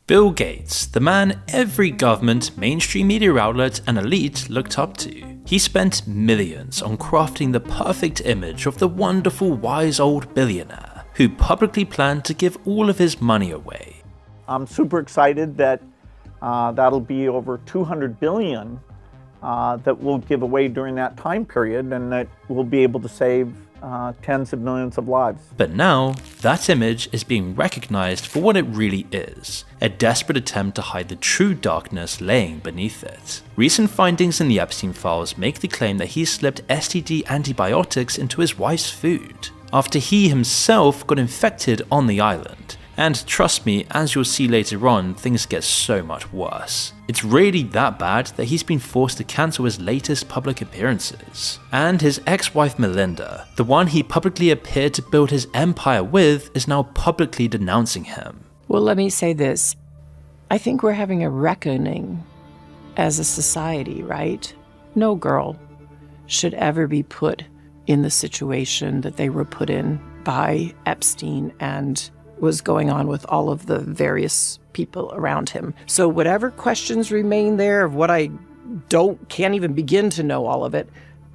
Bill Gates, the man every government, mainstream media outlet and elite looked up to. He spent millions on crafting the perfect image of the wonderful wise old billionaire who publicly planned to give all of his money away. I'm super excited that that'll be over $200 billion that we'll give away during that time period, and that we'll be able to save tens of millions of lives. But now, that image is being recognized for what it really is, a desperate attempt to hide the true darkness laying beneath it. Recent findings in the Epstein files make the claim that he slipped STD antibiotics into his wife's food, after he himself got infected on the island. And trust me, as you'll see later on, things get so much worse. It's really that bad that he's been forced to cancel his latest public appearances. And his ex-wife Melinda, the one he publicly appeared to build his empire with, is now publicly denouncing him. Well, let me say this. I think we're having a reckoning as a society, right? No girl should ever be put in the situation that they were put in by Epstein and was going on with all of the various people around him. So whatever questions remain there of what I can't even begin to know all of it,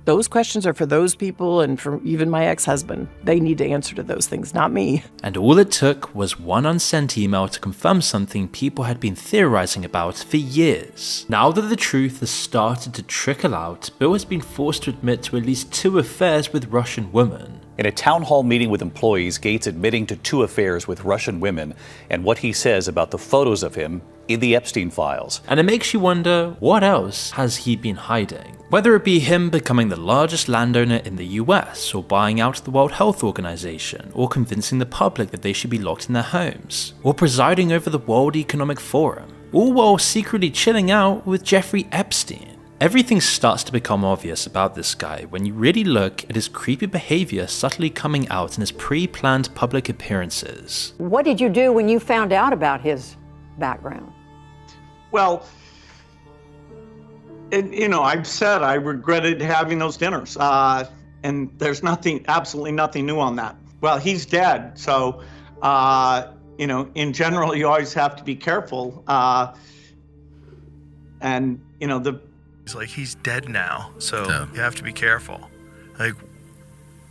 those questions are for those people and for even my ex-husband. They need to answer to those things, not me. And all it took was one unsent email to confirm something people had been theorizing about for years. Now that the truth has started to trickle out, Bill has been forced to admit to at least 2 affairs with Russian women. In a town hall meeting with employees, Gates admitting to 2 affairs with Russian women and what he says about the photos of him in the Epstein files. And it makes you wonder, what else has he been hiding? Whether it be him becoming the largest landowner in the US, or buying out the World Health Organization, or convincing the public that they should be locked in their homes, or presiding over the World Economic Forum, all while secretly chilling out with Jeffrey Epstein. Everything starts to become obvious about this guy when you really look at his creepy behavior subtly coming out in his pre-planned public appearances. What did you do when you found out about his background? Well, I've said I regretted having those dinners, and there's absolutely nothing new on that. Well, he's dead, so, in general, you always have to be careful, It's like, he's dead now, so you have to be careful. Like,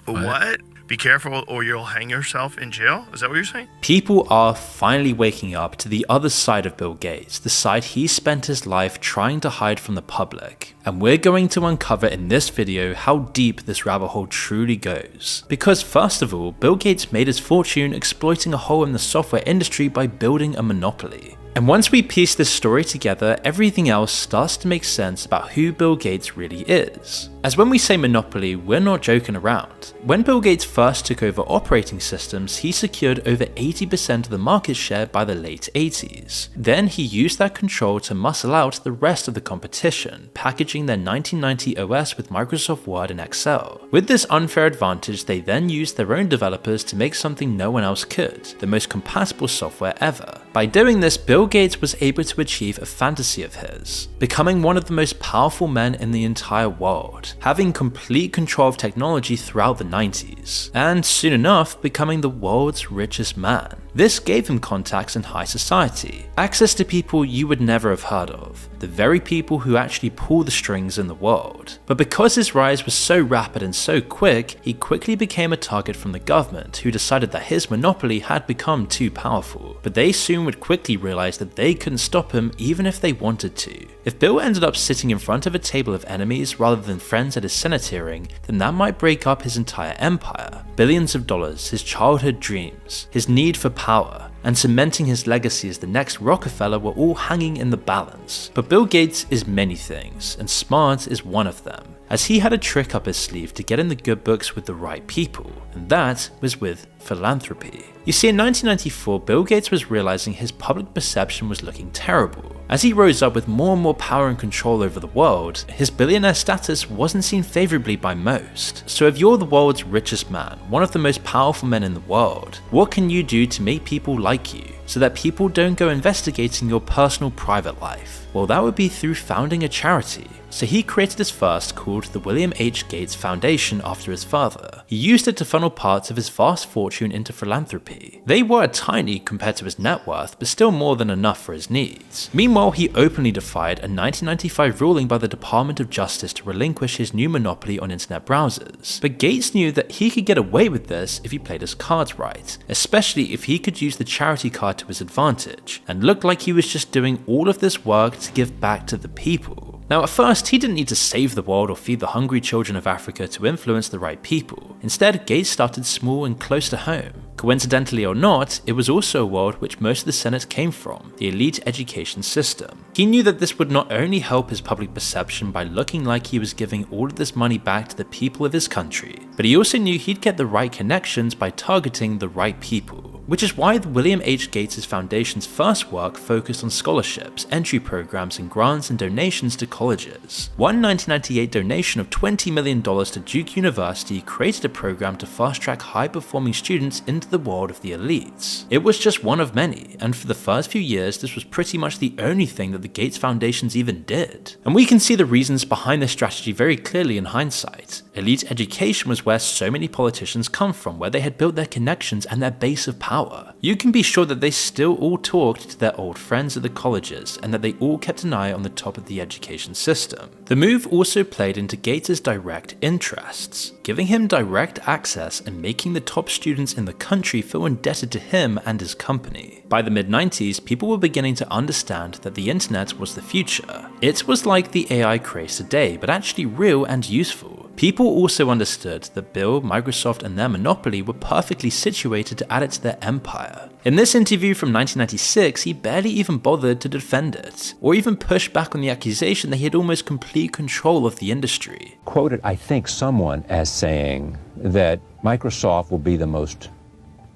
what? Be careful or you'll hang yourself in jail? Is that what you're saying? People are finally waking up to the other side of Bill Gates, the side he spent his life trying to hide from the public. And we're going to uncover in this video how deep this rabbit hole truly goes. Because first of all, Bill Gates made his fortune exploiting a hole in the software industry by building a monopoly. And once we piece this story together, everything else starts to make sense about who Bill Gates really is. As when we say monopoly, we're not joking around. When Bill Gates first took over operating systems, he secured over 80% of the market share by the late 80s. Then he used that control to muscle out the rest of the competition, packaging their 1990 OS with Microsoft Word and Excel. With this unfair advantage, they then used their own developers to make something no one else could, the most compatible software ever. By doing this, Bill Gates was able to achieve a fantasy of his, becoming one of the most powerful men in the entire world, having complete control of technology throughout the 90s, and soon enough becoming the world's richest man. This gave him contacts in high society, access to people you would never have heard of, the very people who actually pull the strings in the world. But because his rise was so rapid and so quick, he quickly became a target from the government, who decided that his monopoly had become too powerful. But they soon would quickly realize that they couldn't stop him even if they wanted to. If Bill ended up sitting in front of a table of enemies rather than friends at his Senate hearing, then that might break up his entire empire. Billions of dollars, his childhood dreams, his need for power, and cementing his legacy as the next Rockefeller were all hanging in the balance. But Bill Gates is many things, and smart is one of them, as he had a trick up his sleeve to get in the good books with the right people, and that was with philanthropy. You see, in 1994, Bill Gates was realizing his public perception was looking terrible. As he rose up with more and more power and control over the world, his billionaire status wasn't seen favorably by most. So if you're the world's richest man, one of the most powerful men in the world, what can you do to make people like you, so that people don't go investigating your personal private life? Well, that would be through founding a charity. so he created his first called the William H. Gates Foundation after his father. He used it to funnel parts of his vast fortune into philanthropy. They were tiny compared to his net worth, but still more than enough for his needs. Meanwhile, he openly defied a 1995 ruling by the Department of Justice to relinquish his new monopoly on internet browsers. But Gates knew that he could get away with this if he played his cards right, especially if he could use the charity card to his advantage, and looked like he was just doing all of this work to give back to the people. Now at first, he didn't need to save the world or feed the hungry children of Africa to influence the right people. Instead, Gates started small and close to home. Coincidentally or not, it was also a world which most of the Senate came from, the elite education system. He knew that this would not only help his public perception by looking like he was giving all of this money back to the people of his country, but he also knew he'd get the right connections by targeting the right people. Which is why the William H. Gates Foundation's first work focused on scholarships, entry programs, and grants and donations to colleges. One 1998 donation of $20 million to Duke University created a program to fast-track high-performing students into the world of the elites. It was just one of many, and for the first few years this was pretty much the only thing that the Gates Foundations even did. And we can see the reasons behind this strategy very clearly in hindsight. Elite education was where so many politicians come from, where they had built their connections and their base of power. You can be sure that they still all talked to their old friends at the colleges, and that they all kept an eye on the top of the education system. The move also played into Gates' direct interests, giving him direct access and making the top students in the country feel indebted to him and his company. By the mid-90s, people were beginning to understand that the internet was the future. It was like the AI craze today, but actually real and useful. People also understood that Bill, Microsoft, and their monopoly were perfectly situated to add it to their empire. In this interview from 1996, he barely even bothered to defend it, or even push back on the accusation that he had almost complete control of the industry. Quoted, I think, someone as saying that Microsoft will be the most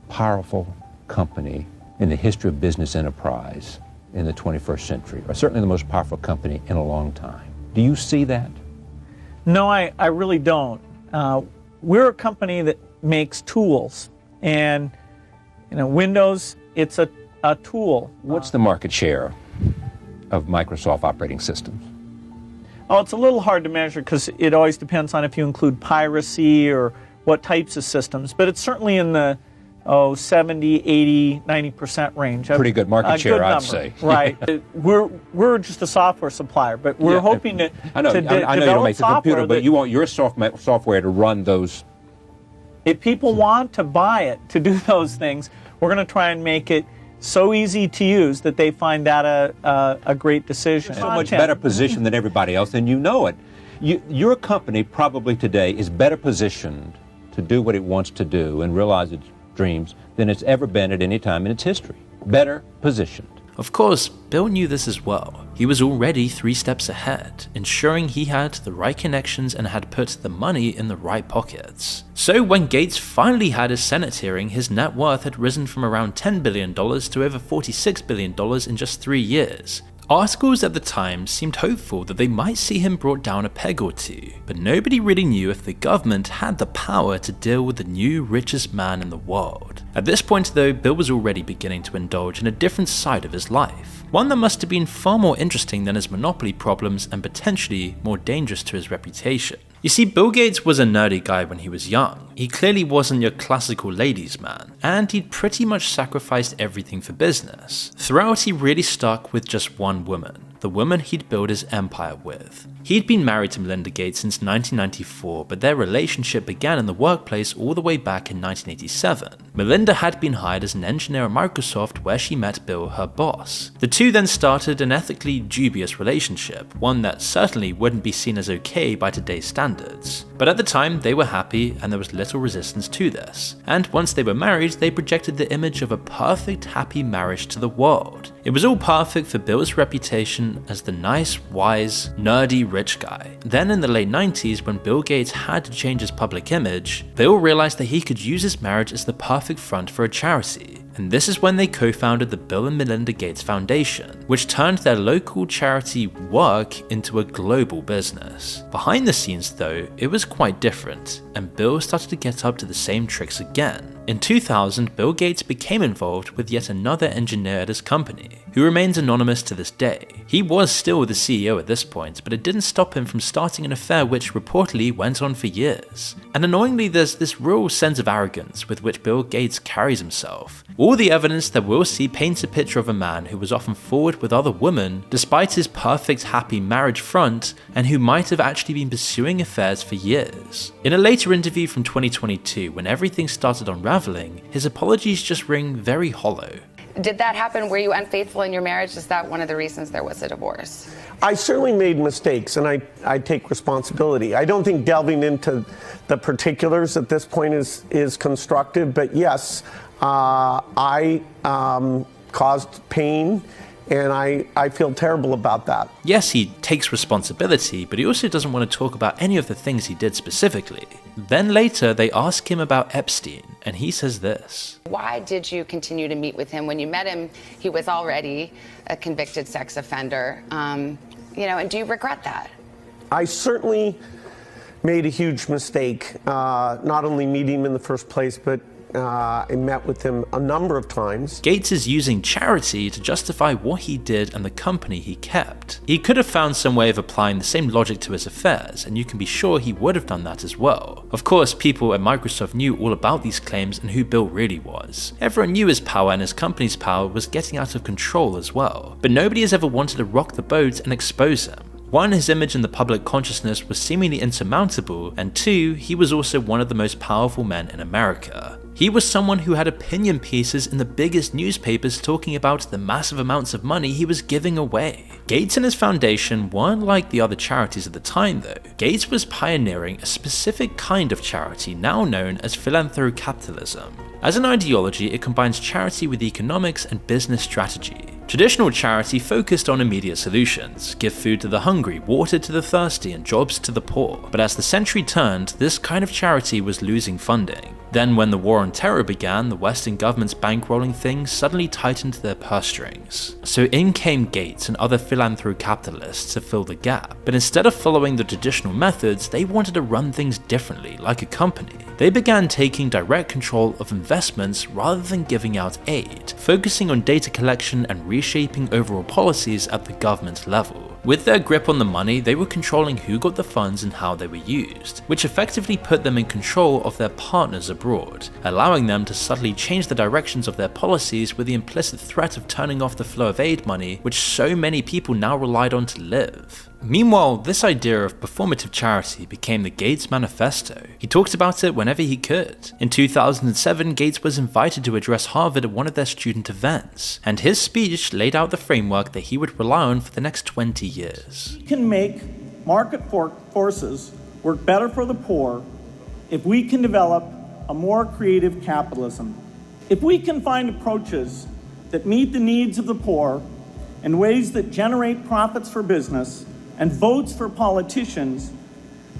powerful company in the history of business enterprise in the 21st century, or certainly the most powerful company in a long time. Do you see that? No, I really don't. We're a company that makes tools, and Windows, it's a tool. What's the market share of Microsoft operating systems? Oh, it's a little hard to measure because it always depends on if you include piracy or what types of systems, but it's certainly in the 70, 80, 90% range. Pretty good market share, I'd say. Right. We're just a software supplier, but we're hoping to I know you don't make the computer, but you want your software to run those. If people want to buy it to do those things, we're going to try and make it so easy to use that they find that a great decision. So much better position than everybody else, and you know it. Your company probably today is better positioned to do what it wants to do and realize its dreams than it's ever been at any time in its history. Better positioned. Of course, Bill knew this as well. He was already 3 steps ahead, ensuring he had the right connections and had put the money in the right pockets. So when Gates finally had his Senate hearing, his net worth had risen from around $10 billion to over $46 billion in just 3 years. Articles at the time seemed hopeful that they might see him brought down a peg or two, but nobody really knew if the government had the power to deal with the new richest man in the world. At this point though, Bill was already beginning to indulge in a different side of his life, one that must have been far more interesting than his monopoly problems and potentially more dangerous to his reputation. You see, Bill Gates was a nerdy guy when he was young. He clearly wasn't your classical ladies' man, and he'd pretty much sacrificed everything for business. Throughout, he really stuck with just one woman, the woman he'd built his empire with. He'd been married to Melinda Gates since 1994, but their relationship began in the workplace all the way back in 1987. Melinda had been hired as an engineer at Microsoft where she met Bill, her boss. The two then started an ethically dubious relationship, one that certainly wouldn't be seen as okay by today's standards. But at the time, they were happy and there was little resistance to this. And once they were married, they projected the image of a perfect, happy marriage to the world. It was all perfect for Bill's reputation as the nice, wise, nerdy, rich guy. Then in the late 90s, when Bill Gates had to change his public image, Bill realized that he could use his marriage as the perfect front for a charity. And this is when they co-founded the Bill and Melinda Gates Foundation, which turned their local charity work into a global business. Behind the scenes though, it was quite different, and Bill started to get up to the same tricks again. In 2000, Bill Gates became involved with yet another engineer at his company, who remains anonymous to this day. He was still the CEO at this point, but it didn't stop him from starting an affair which reportedly went on for years. And annoyingly, there's this real sense of arrogance with which Bill Gates carries himself. All the evidence that we'll see paints a picture of a man who was often forward with other women, despite his perfect happy marriage front, and who might have actually been pursuing affairs for years. In a later interview from 2022, when everything started unraveling, his apologies just ring very hollow. Did that happen? Were you unfaithful in your marriage? Is that one of the reasons there was a divorce? I certainly made mistakes, and I take responsibility. I don't think delving into the particulars at this point is constructive, but yes, I caused pain, and I feel terrible about that. Yes, he takes responsibility, but he also doesn't want to talk about any of the things he did specifically. Then later, they ask him about Epstein, and he says this. Why did you continue to meet with him? When you met him, he was already a convicted sex offender. And do you regret that? I certainly made a huge mistake, not only meeting him in the first place, but I met with him a number of times. Gates is using charity to justify what he did and the company he kept. He could have found some way of applying the same logic to his affairs, and you can be sure he would have done that as well. Of course, people at Microsoft knew all about these claims and who Bill really was. Everyone knew his power, and his company's power was getting out of control as well. But nobody has ever wanted to rock the boat and expose him. One, his image in the public consciousness was seemingly insurmountable, and two, he was also one of the most powerful men in America. He was someone who had opinion pieces in the biggest newspapers talking about the massive amounts of money he was giving away. Gates and his foundation weren't like the other charities at the time though. Gates was pioneering a specific kind of charity now known as philanthrocapitalism. As an ideology, it combines charity with economics and business strategy. Traditional charity focused on immediate solutions, give food to the hungry, water to the thirsty, and jobs to the poor. But as the century turned, this kind of charity was losing funding. Then when the war on terror began, the Western government's bankrolling things suddenly tightened their purse strings. So in came Gates and other philanthrocapitalists to fill the gap. But instead of following the traditional methods, they wanted to run things differently, like a company. They began taking direct control of investments rather than giving out aid, focusing on data collection and reshaping overall policies at the government level. With their grip on the money, they were controlling who got the funds and how they were used, which effectively put them in control of their partners abroad, allowing them to subtly change the directions of their policies with the implicit threat of turning off the flow of aid money, which so many people now relied on to live. Meanwhile, this idea of performative charity became the Gates Manifesto. He talked about it whenever he could. In 2007, Gates was invited to address Harvard at one of their student events, and his speech laid out the framework that he would rely on for the next 20 years. We can make market forces work better for the poor if we can develop a more creative capitalism. If we can find approaches that meet the needs of the poor in ways that generate profits for business and votes for politicians,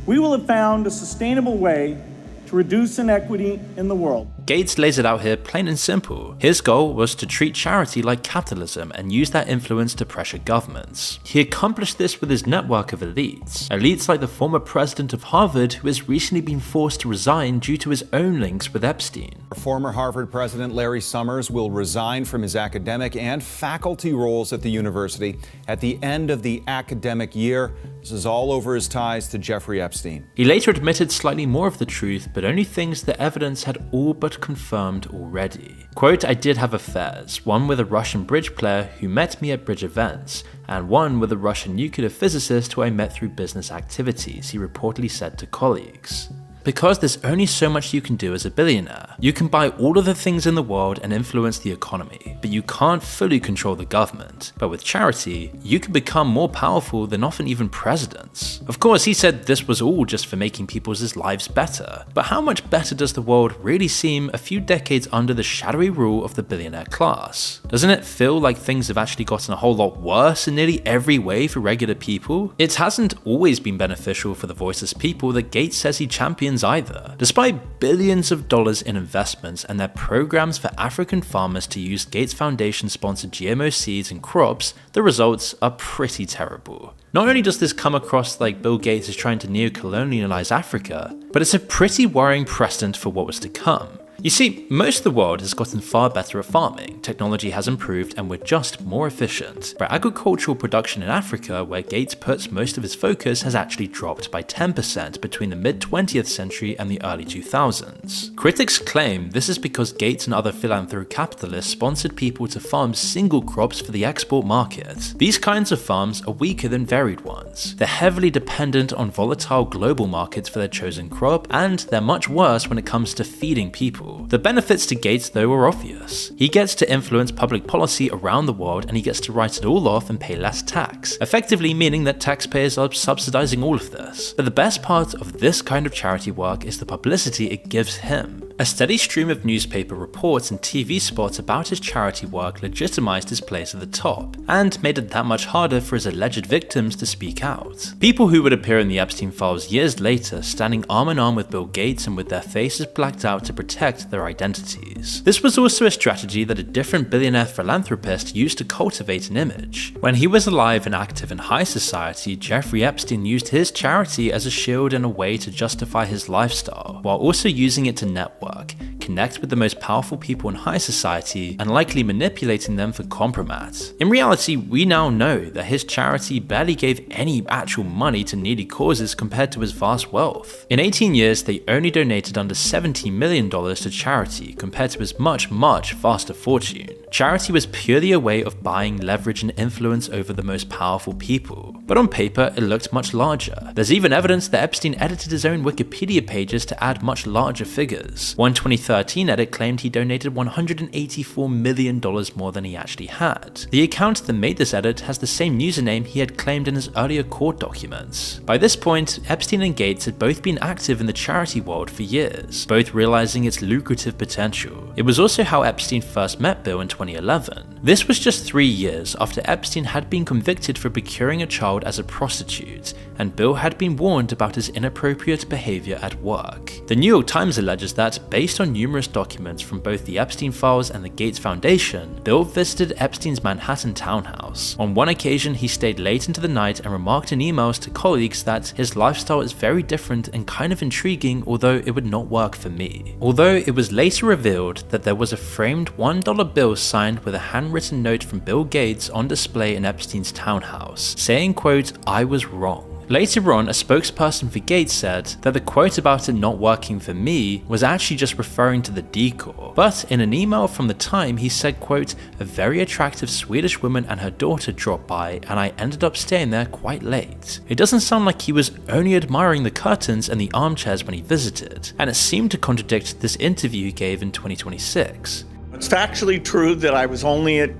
we will have found a sustainable way to reduce inequity in the world. Gates lays it out here plain and simple. His goal was to treat charity like capitalism and use that influence to pressure governments. He accomplished this with his network of elites. Elites like the former president of Harvard, who has recently been forced to resign due to his own links with Epstein. Former Harvard President Larry Summers will resign from his academic and faculty roles at the university at the end of the academic year. This is all over his ties to Jeffrey Epstein. He later admitted slightly more of the truth, but only things the evidence had all but confirmed already. Quote, I did have affairs, one with a Russian bridge player who met me at bridge events, and one with a Russian nuclear physicist who I met through business activities, he reportedly said to colleagues. Because there's only so much you can do as a billionaire. You can buy all of the things in the world and influence the economy, but you can't fully control the government. But with charity, you can become more powerful than often even presidents. Of course, he said this was all just for making people's lives better. But how much better does the world really seem a few decades under the shadowy rule of the billionaire class? Doesn't it feel like things have actually gotten a whole lot worse in nearly every way for regular people? It hasn't always been beneficial for the voiceless people that Gates says he champions either. Despite billions of dollars in investments and their programs for African farmers to use Gates Foundation sponsored GMO seeds and crops, the results are pretty terrible. Not only does this come across like Bill Gates is trying to neo-colonialize Africa, but it's a pretty worrying precedent for what was to come. You see, most of the world has gotten far better at farming, technology has improved, and we're just more efficient. But agricultural production in Africa, where Gates puts most of his focus, has actually dropped by 10% between the mid-20th century and the early 2000s. Critics claim this is because Gates and other philanthrocapitalists sponsored people to farm single crops for the export market. These kinds of farms are weaker than varied ones. They're heavily dependent on volatile global markets for their chosen crop, and they're much worse when it comes to feeding people. The benefits to Gates, though, are obvious. He gets to influence public policy around the world, and he gets to write it all off and pay less tax, effectively meaning that taxpayers are subsidizing all of this. But the best part of this kind of charity work is the publicity it gives him. A steady stream of newspaper reports and TV spots about his charity work legitimized his place at the top, and made it that much harder for his alleged victims to speak out. People who would appear in the Epstein files years later, standing arm in arm with Bill Gates and with their faces blacked out to protect their identities. This was also a strategy that a different billionaire philanthropist used to cultivate an image. When he was alive and active in high society, Jeffrey Epstein used his charity as a shield and a way to justify his lifestyle, while also using it to network, connect with the most powerful people in high society, and likely manipulating them for compromise. In reality, we now know that his charity barely gave any actual money to needy causes compared to his vast wealth. In 18 years, they only donated under $70 million to charity compared to his much vaster fortune. Charity was purely a way of buying leverage and influence over the most powerful people. But on paper, it looked much larger. There's even evidence that Epstein edited his own Wikipedia pages to add much larger figures. One 2013 edit claimed he donated $184 million more than he actually had. The account that made this edit has the same username he had claimed in his earlier court documents. By this point, Epstein and Gates had both been active in the charity world for years, both realizing its lucrative potential. It was also how Epstein first met Bill in 2011. This was just 3 years after Epstein had been convicted for procuring a child as a prostitute, and Bill had been warned about his inappropriate behavior at work. The New York Times alleges that, based on numerous documents from both the Epstein files and the Gates Foundation, Bill visited Epstein's Manhattan townhouse. On one occasion, he stayed late into the night and remarked in emails to colleagues that his lifestyle is very different and kind of intriguing, although it would not work for me. Although it was later revealed that there was a framed $1 bill signed with a handwritten note from Bill Gates on display in Epstein's townhouse, saying, quote, "I was wrong." Later on, a spokesperson for Gates said that the quote about it not working for me was actually just referring to the decor. But in an email from the time, he said, quote, "A very attractive Swedish woman and her daughter dropped by, and I ended up staying there quite late." It doesn't sound like he was only admiring the curtains and the armchairs when he visited, and it seemed to contradict this interview he gave in 2026. It's factually true that I was only at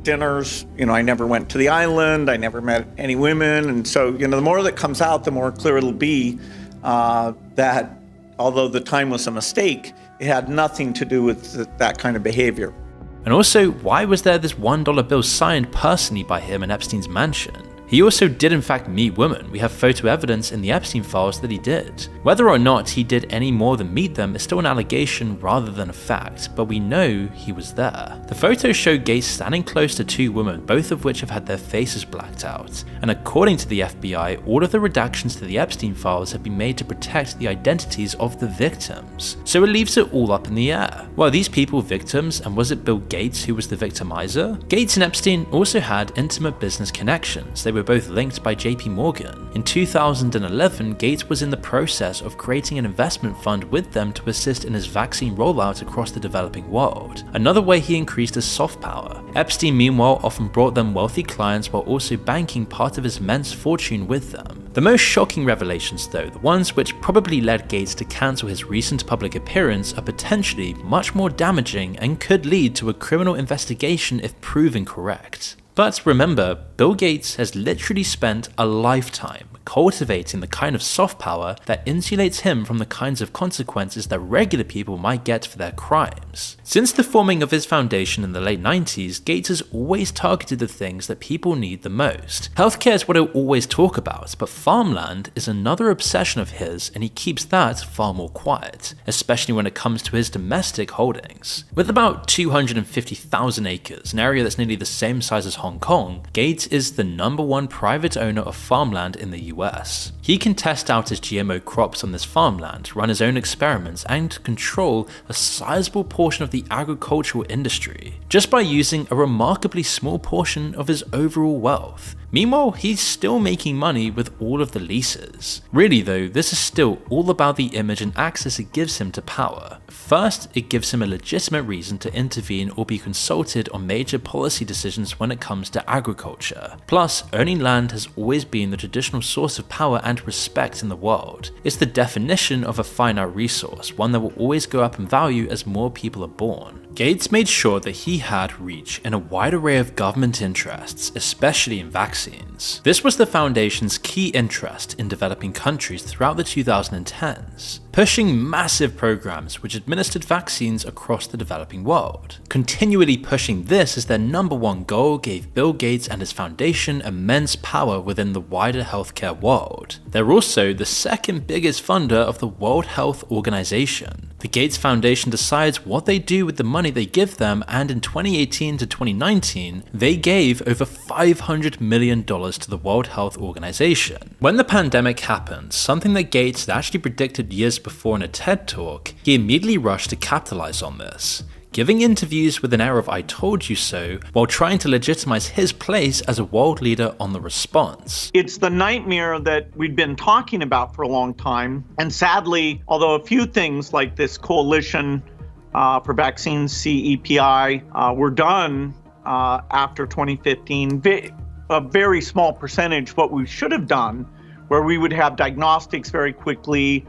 dinners. I never went to the island. I never met any women. And so, the more that comes out, the more clear it'll be that although the time was a mistake, it had nothing to do with that kind of behavior. And also, why was there this $1 bill signed personally by him in Epstein's mansion? He also did in fact meet women. We have photo evidence in the Epstein files that he did. Whether or not he did any more than meet them is still an allegation rather than a fact, but we know he was there. The photos show Gates standing close to 2 women, both of which have had their faces blacked out. And according to the FBI, all of the redactions to the Epstein files have been made to protect the identities of the victims. So it leaves it all up in the air. Were these people victims, and was it Bill Gates who was the victimizer? Gates and Epstein also had intimate business connections. They were both linked by JP Morgan. In 2011, Gates was in the process of creating an investment fund with them to assist in his vaccine rollout across the developing world, another way he increased his soft power. Epstein, meanwhile, often brought them wealthy clients while also banking part of his immense fortune with them. The most shocking revelations, though, the ones which probably led Gates to cancel his recent public appearance, are potentially much more damaging and could lead to a criminal investigation if proven correct. But remember, Bill Gates has literally spent a lifetime cultivating the kind of soft power that insulates him from the kinds of consequences that regular people might get for their crimes. Since the forming of his foundation in the late 90s, Gates has always targeted the things that people need the most. Healthcare is what he'll always talk about, but farmland is another obsession of his, and he keeps that far more quiet, especially when it comes to his domestic holdings. With about 250,000 acres, an area that's nearly the same size as Hong Kong, Gates is the #1 private owner of farmland in the US. He can test out his GMO crops on this farmland, run his own experiments, and control a sizable portion of the agricultural industry, just by using a remarkably small portion of his overall wealth. Meanwhile, he's still making money with all of the leases. Really though, this is still all about the image and access it gives him to power. First, it gives him a legitimate reason to intervene or be consulted on major policy decisions when it comes to agriculture. Plus, owning land has always been the traditional source of power and respect in the world. It's the definition of a finite resource, one that will always go up in value as more people are born. Gates made sure that he had reach in a wide array of government interests, especially in vaccines. This was the Foundation's key interest in developing countries throughout the 2010s, pushing massive programs which administered vaccines across the developing world. Continually pushing this as their #1 goal gave Bill Gates and his foundation immense power within the wider healthcare world. They're also the second biggest funder of the World Health Organization. The Gates Foundation decides what they do with the money they give them, and in 2018 to 2019, they gave over $500 million to the World Health Organization. When the pandemic happened, something that Gates had actually predicted years before in a TED Talk, he immediately rushed to capitalize on this, giving interviews with an air of "I told you so," while trying to legitimize his place as a world leader on the response. It's the nightmare that we've been talking about for a long time. And sadly, although a few things like this coalition for vaccines, CEPI, were done after 2015, a very small percentage what we should have done, where we would have diagnostics very quickly,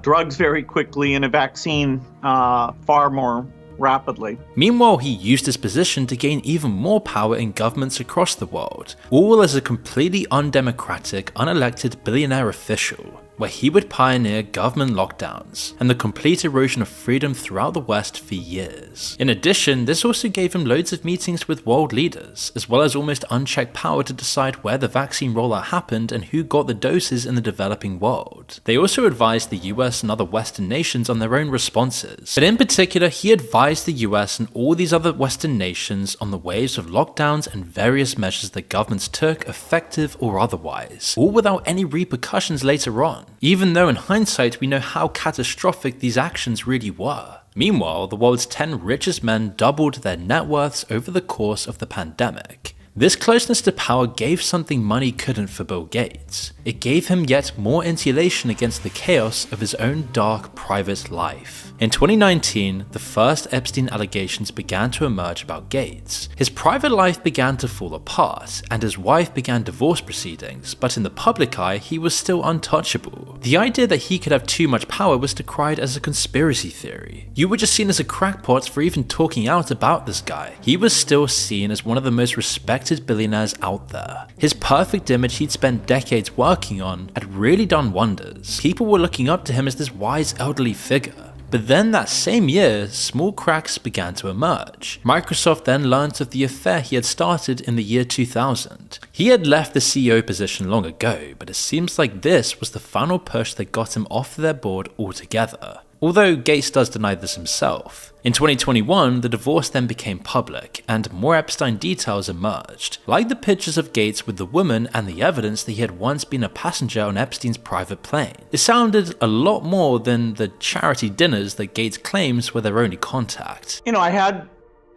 drugs very quickly, and a vaccine far more rapidly. Meanwhile, he used his position to gain even more power in governments across the world, all as a completely undemocratic, unelected billionaire official, where he would pioneer government lockdowns and the complete erosion of freedom throughout the West for years. In addition, this also gave him loads of meetings with world leaders, as well as almost unchecked power to decide where the vaccine rollout happened and who got the doses in the developing world. They also advised the US and other Western nations on their own responses, but in particular, he advised the US and all these other Western nations on the waves of lockdowns and various measures that governments took, effective or otherwise, all without any repercussions later on, even though in hindsight we know how catastrophic these actions really were. Meanwhile, the world's 10 richest men doubled their net worths over the course of the pandemic. This closeness to power gave something money couldn't for Bill Gates. It gave him yet more insulation against the chaos of his own dark private life. In 2019, the first Epstein allegations began to emerge about Gates. His private life began to fall apart, and his wife began divorce proceedings, but in the public eye, he was still untouchable. The idea that he could have too much power was decried as a conspiracy theory. You were just seen as a crackpot for even talking out about this guy. He was still seen as one of the most respected billionaires out there. His perfect image he'd spent decades working on had really done wonders. People were looking up to him as this wise elderly figure. But then that same year, small cracks began to emerge. Microsoft then learnt of the affair he had started in the year 2000. He had left the CEO position long ago, but it seems like this was the final push that got him off their board altogether. Although Gates does deny this himself. In 2021, the divorce then became public, and more Epstein details emerged, like the pictures of Gates with the woman and the evidence that he had once been a passenger on Epstein's private plane. It sounded a lot more than the charity dinners that Gates claims were their only contact. You know, I had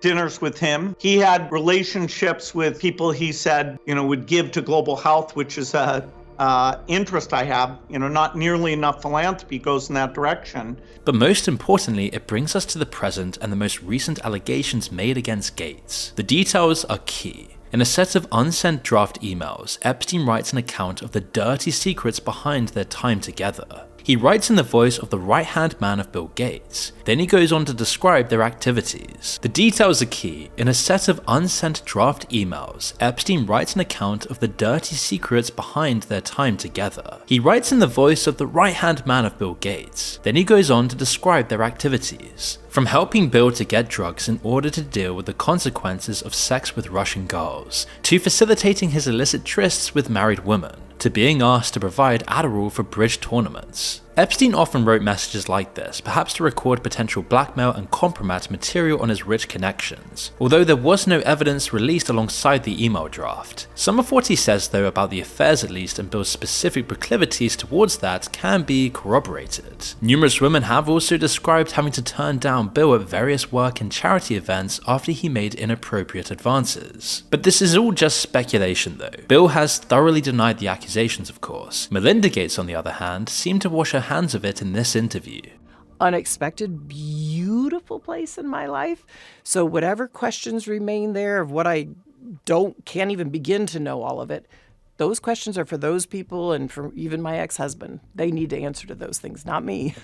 dinners with him. He had relationships with people he said, would give to global health, which is a interest I have. Not nearly enough philanthropy goes in that direction. But most importantly, it brings us to the present and the most recent allegations made against Gates. The details are key. In a set of unsent draft emails, Epstein writes an account of the dirty secrets behind their time together. He writes in the voice of the right-hand man of Bill Gates. Then he goes on to describe their activities. The details are key. In a set of unsent draft emails, Epstein writes an account of the dirty secrets behind their time together. He writes in the voice of the right-hand man of Bill Gates. Then he goes on to describe their activities. From helping Bill to get drugs in order to deal with the consequences of sex with Russian girls, to facilitating his illicit trysts with married women, to being asked to provide Adderall for bridge tournaments. Epstein often wrote messages like this, perhaps to record potential blackmail and compromise material on his rich connections, although there was no evidence released alongside the email draft. Some of what he says though about the affairs at least and Bill's specific proclivities towards that can be corroborated. Numerous women have also described having to turn down Bill at various work and charity events after he made inappropriate advances. But this is all just speculation though. Bill has thoroughly denied the accusations, of course. Melinda Gates, on the other hand, seemed to wash her hands of it in this interview. Unexpected, beautiful place in my life. So whatever questions remain there of what I can't even begin to know all of it, those questions are for those people and for even my ex-husband. They need to answer to those things, not me.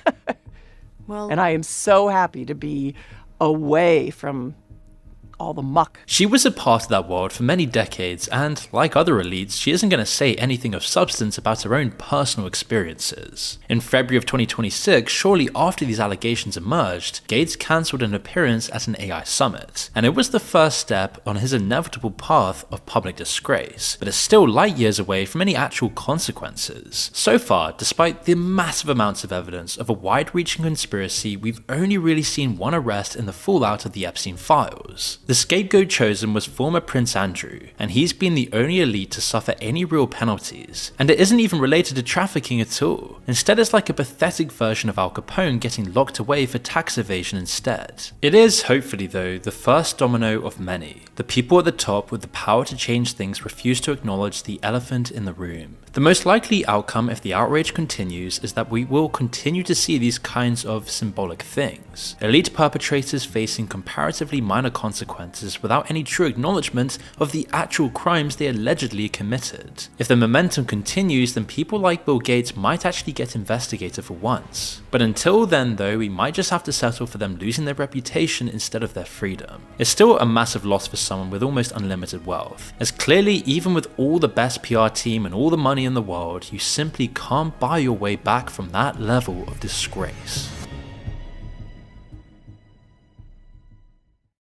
Well, and I am so happy to be away from all the muck. She was a part of that world for many decades, and like other elites, she isn't going to say anything of substance about her own personal experiences. In February of 2026, shortly after these allegations emerged, Gates cancelled an appearance at an AI summit, and it was the first step on his inevitable path of public disgrace, but it's still light years away from any actual consequences. So far, despite the massive amounts of evidence of a wide-reaching conspiracy, we've only really seen one arrest in the fallout of the Epstein files. The scapegoat chosen was former Prince Andrew, and he's been the only elite to suffer any real penalties, and it isn't even related to trafficking at all. Instead, it's like a pathetic version of Al Capone getting locked away for tax evasion instead. It is, hopefully though, the first domino of many. The people at the top with the power to change things refuse to acknowledge the elephant in the room. The most likely outcome if the outrage continues is that we will continue to see these kinds of symbolic things. Elite perpetrators facing comparatively minor consequences without any true acknowledgement of the actual crimes they allegedly committed. If the momentum continues, then people like Bill Gates might actually get investigated for once. But until then though, we might just have to settle for them losing their reputation instead of their freedom. It's still a massive loss for someone with almost unlimited wealth, as clearly even with all the best PR team and all the money in the world, you simply can't buy your way back from that level of disgrace.